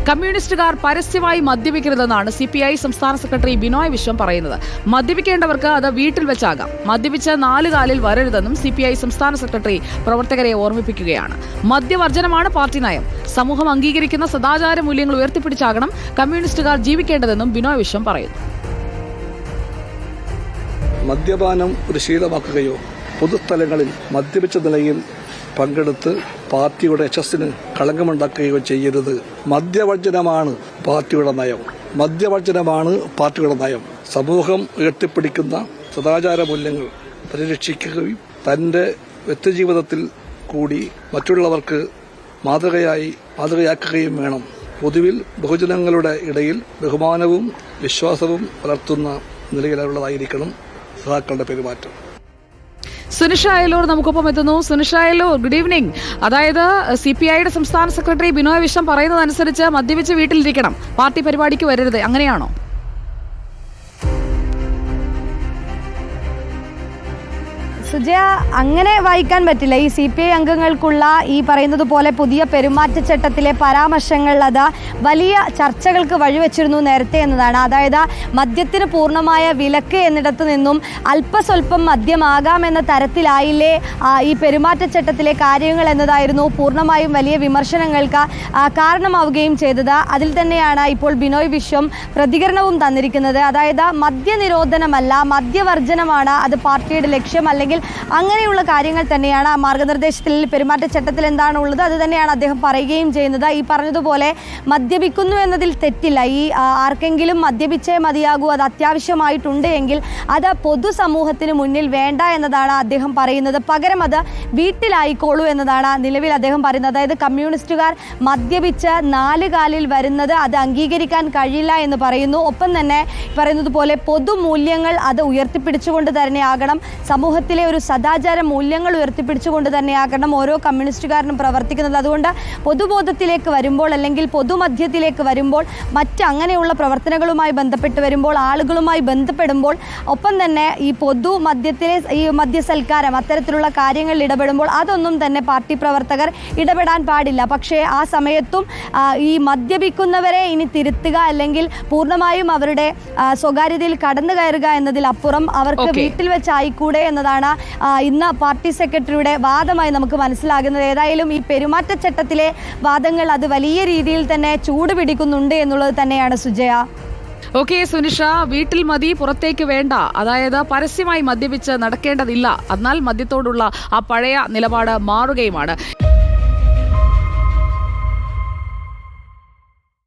കമ്മ്യൂണിസ്റ്റുകാർ പരസ്യമായി മദ്യപിക്കരുതെന്നാണ് CPI സംസ്ഥാന സെക്രട്ടറി ബിനോയ് വിശ്വം പറയുന്നത്. മദ്യപിക്കേണ്ടവർക്ക് അത് വീട്ടിൽ വെച്ചാകാം. മദ്യപിച്ച് 4 കാലിൽ വരരുതെന്നും CPI സംസ്ഥാന സെക്രട്ടറി പ്രവർത്തകരെ ഓർമ്മിപ്പിക്കുകയാണ്. മദ്യവർജനമാണ് പാർട്ടി നയം. സമൂഹം അംഗീകരിക്കുന്ന സദാചാര മൂല്യങ്ങൾ ഉയർത്തിപ്പിടിച്ചാകണം കമ്മ്യൂണിസ്റ്റുകാർ ജീവിക്കേണ്ടതെന്നും ബിനോയ് വിശ്വം പറയുന്നു. മദ്യപാനം ഒരു ശീലമാക്കുകയോ പൊതുസ്ഥലങ്ങളിൽ മദ്യപിച്ച നിലയിൽ പങ്കെടുത്ത് പാർട്ടിയുടെ യശസ്സിന് കളങ്കമുണ്ടാക്കുകയോ ചെയ്യരുത്. മദ്യവർജനമാണ് പാർട്ടിയുടെ നയം. മദ്യവർജനമാണ് പാർട്ടിയുടെ നയം. സമൂഹം ഉയർത്തിപ്പിടിക്കുന്ന സദാചാര മൂല്യങ്ങൾ പരിരക്ഷിക്കുകയും തന്റെ വ്യക്തിജീവിതത്തിൽ കൂടി മറ്റുള്ളവർക്ക് മാതൃകയാക്കുകയും വേണം. പൊതുവിൽ ബഹുജനങ്ങളുടെ ഇടയിൽ ബഹുമാനവും വിശ്വാസവും വളർത്തുന്ന നിലയിലുള്ളതായിരിക്കണം സഖാക്കളുടെ പെരുമാറ്റം. സുനിഷ അയലൂർ നമുക്കൊപ്പം എത്തുന്നു. Sunisha Ayalur, good evening. അതായത് CPIയുടെ സംസ്ഥാന സെക്രട്ടറി ബിനോയ് വിശ്വം പറയുന്നതനുസരിച്ച് മദ്യപിച്ച് വീട്ടിലിരിക്കണം, പാർട്ടി പരിപാടിക്ക് വരരുത്, അങ്ങനെയാണോ? സുജയ, അങ്ങനെ വായിക്കാൻ പറ്റില്ല. ഈ CPI അംഗങ്ങൾക്കുള്ള ഈ പറയുന്നത് പോലെ പുതിയ പെരുമാറ്റച്ചട്ടത്തിലെ പരാമർശങ്ങൾ അത് വലിയ ചർച്ചകൾക്ക് വഴിവെച്ചിരുന്നു നേരത്തെ എന്നതാണ്. അതായത് മദ്യത്തിന് പൂർണ്ണമായ വിലക്ക് എന്നിടത്ത് നിന്നും അല്പസ്വല്പം മദ്യമാകാമെന്ന തരത്തിലായില്ലേ ഈ പെരുമാറ്റച്ചട്ടത്തിലെ കാര്യങ്ങൾ എന്നതായിരുന്നു പൂർണ്ണമായും വലിയ വിമർശനങ്ങൾക്ക് കാരണമാവുകയും ചെയ്തത്. അതിൽ തന്നെയാണ് ഇപ്പോൾ ബിനോയ് വിശ്വം പ്രതികരണവും തന്നിരിക്കുന്നത്. അതായത് മദ്യനിരോധനമല്ല, മദ്യവർജനമാണ് അത് പാർട്ടിയുടെ ലക്ഷ്യം, അല്ലെങ്കിൽ അങ്ങനെയുള്ള കാര്യങ്ങൾ തന്നെയാണ് ആ മാർഗനിർദ്ദേശത്തിൽ പെരുമാറ്റച്ചട്ടത്തിൽ എന്താണ് ഉള്ളത് അത് തന്നെയാണ് അദ്ദേഹം പറയുകയും ചെയ്യുന്നത്. ഈ പറഞ്ഞതുപോലെ മദ്യപിക്കുന്നു എന്നതിൽ തെറ്റില്ല. ഈ ആർക്കെങ്കിലും മദ്യപിച്ചേ മതിയാകൂ, അത് അത്യാവശ്യമായിട്ടുണ്ട് എങ്കിൽ അത് പൊതുസമൂഹത്തിന് മുന്നിൽ വേണ്ട എന്നതാണ് അദ്ദേഹം പറയുന്നത്. പകരം അത് വീട്ടിലായിക്കോളൂ എന്നതാണ് നിലവിൽ അദ്ദേഹം പറയുന്നത്. അതായത് കമ്മ്യൂണിസ്റ്റുകാർ മദ്യപിച്ച് 4 കാലിൽ വരുന്നത് അത് അംഗീകരിക്കാൻ കഴിയില്ല എന്ന് പറയുന്നു. ഒപ്പം തന്നെ പറയുന്നത് പോലെ പൊതുമൂല്യങ്ങൾ അത് ഉയർത്തിപ്പിടിച്ചുകൊണ്ട് തന്നെയാകണം, സമൂഹത്തിലെ ഒരു സദാചാര മൂല്യങ്ങൾ ഉയർത്തിപ്പിടിച്ചുകൊണ്ട് തന്നെയാകണം ഓരോ കമ്മ്യൂണിസ്റ്റുകാരനും പ്രവർത്തിക്കുന്നത്. അതുകൊണ്ട് പൊതുബോധത്തിലേക്ക് വരുമ്പോൾ, അല്ലെങ്കിൽ പൊതുമധ്യത്തിലേക്ക് വരുമ്പോൾ, അങ്ങനെയുള്ള പ്രവർത്തനങ്ങളുമായി ബന്ധപ്പെട്ട് വരുമ്പോൾ, ആളുകളുമായി ബന്ധപ്പെടുമ്പോൾ, ഒപ്പം തന്നെ ഈ പൊതുമധ്യത്തിലെ ഈ മദ്യസൽക്കാരം അത്തരത്തിലുള്ള കാര്യങ്ങളിൽ ഇടപെടുമ്പോൾ അതൊന്നും തന്നെ പാർട്ടി പ്രവർത്തകർ ഇടപെടാൻ പാടില്ല. പക്ഷേ ആ സമയത്തും ഈ മദ്യപിക്കുന്നവരെ ഇനി തിരുത്തുക, അല്ലെങ്കിൽ പൂർണ്ണമായും അവരുടെ സ്വകാര്യതയിൽ കടന്നു കയറുക എന്നതിലപ്പുറം അവർക്ക് വീട്ടിൽ വെച്ചായിക്കൂടെ എന്നതാണ് ഇന്ന് പാർട്ടി സെക്രട്ടറിയുടെ വാദമായി നമുക്ക് മനസ്സിലാകുന്നത്. ഏതായാലും ഈ പെരുമാറ്റച്ചട്ടത്തിലെ വാദങ്ങൾ അത് വലിയ രീതിയിൽ തന്നെ ചൂടുപിടിക്കുന്നുണ്ട് എന്നുള്ളത് തന്നെയാണ് സുജയ. ഓക്കെ സുനിഷ, വീട്ടിൽ മതി, പുറത്തേക്ക് വേണ്ട, അതായത് പരസ്യമായി മദ്യപിച്ച് നടക്കേണ്ടതില്ല, എന്നാൽ മദ്യത്തോടുള്ള ആ പഴയ നിലപാട് മാറുകയുമാണ്.